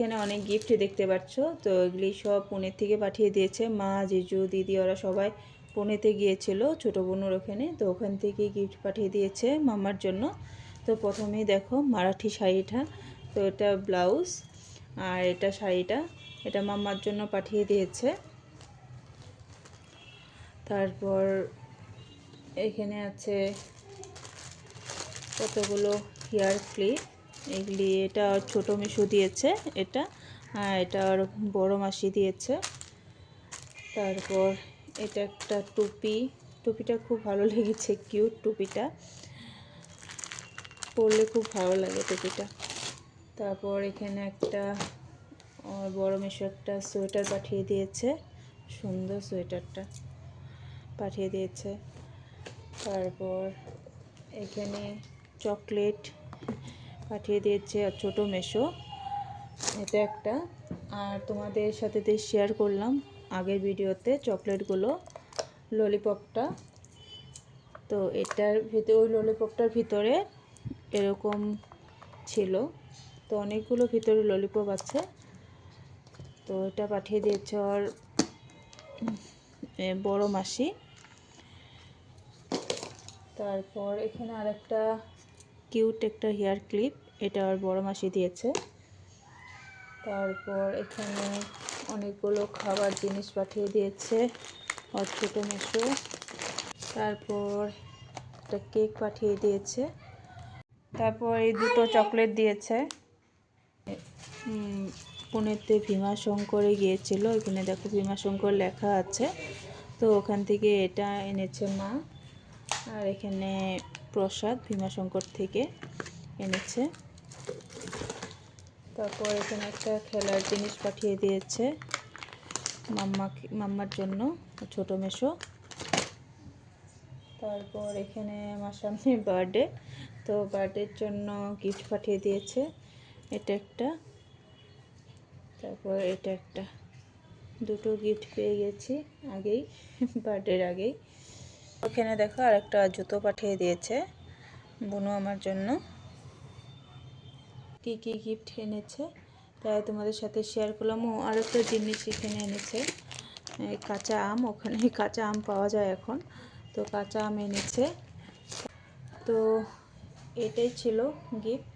এখানে অনেক গিফট দেখতে পাচ্ছ। তো এগুলি সব পুনে থেকে পাঠিয়ে দিয়েছে মা, জিজু, দিদি, ওরা সবাই পুনেতে গিয়েছিল ছোটো বোনের ওখানে। তো ওখান থেকে গিফট পাঠিয়ে দিয়েছে মাম্মার জন্য। তো প্রথমেই দেখো মারাঠি শাড়িটা, তো এটা ব্লাউজ আর এটা শাড়িটা, এটা মাম্মার জন্য পাঠিয়ে দিয়েছে। তারপর এখানে আছে কতগুলো হেয়ার ক্লিপ, এগুলি এটা ছোটো মিশু দিয়েছে এটা, আর এটা আর বড় মাসি দিয়েছে। তারপর এটা একটা টুপি, টুপিটা খুব ভালো লেগেছে, কিউট টুপিটা, পরলে খুব ভালো লাগে টুপিটা। তারপর এখানে একটা বড় মিশু একটা সোয়েটার পাঠিয়ে দিয়েছে, সুন্দর সোয়েটারটা পাঠিয়ে দিয়েছে। তারপর এখানে চকলেট পাঠিয়ে দিয়েছে আর ছোটো মেশো, এটা একটা। আর তোমাদের সাথে শেয়ার করলাম আগের ভিডিওতে চকলেটগুলো, ললিপপটা। তো এটার ভিতরে, ওই ললিপপটার ভিতরে এরকম ছিল, তো অনেকগুলো ভিতরে ললিপপ আছে। তো এটা পাঠিয়ে দিয়েছে ওর বড় মাসি। তারপর এখানে আরেকটা কিউট একটা হেয়ার ক্লিপ, এটা আর বড় মাসি দিয়েছে। তারপর এখানে অনেকগুলো খাবার জিনিস পাঠিয়ে দিয়েছে আর ছোটো মেশো। তারপর একটা কেক পাঠিয়ে দিয়েছে। তারপর এই দুটো চকলেট দিয়েছে। পুনেতে ভীমাশঙ্করে গিয়েছিল, এখানে দেখো ভীমাশঙ্কর লেখা আছে। তো ওখান থেকে এটা এনেছে মা। আর এখানে প্রসাদ ভীমাশঙ্কর থেকে এনেছে। তারপর এখানে একটা খেলার জিনিস পাঠিয়ে দিয়েছে মাম্মার জন্য, ছোটো মেশো। তারপর এখানে আমার সামনে বার্থডে, তো বার্থডের জন্য গিফট পাঠিয়ে দিয়েছে, এটা একটা, তারপর এটা একটা। দুটো গিফট পেয়ে গেছি আগেই, বার্থডের আগেই। ওখানে দেখো আর একটা জুতো পাঠিয়ে দিয়েছে বোনু আমার জন্য। কী কী গিফট এনেছে তাই তোমাদের সাথে শেয়ার করলাম। ও আরেকটা জিনিস এখানে এনেছে, কাঁচা আম, ওখানে কাঁচা আম পাওয়া যায় এখন, তো কাঁচা আম এনেছে। তো এটাই ছিল গিফট,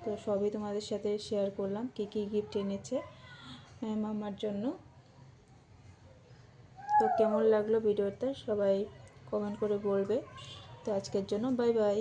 তো সবই তোমাদের সাথে শেয়ার করলাম কী কী গিফট এনেছে মামার জন্য। তো কেমন লাগলো ভিডিওটা সবাই কমেন্ট করে বলবে। তো আজকের জন্য বাই বাই।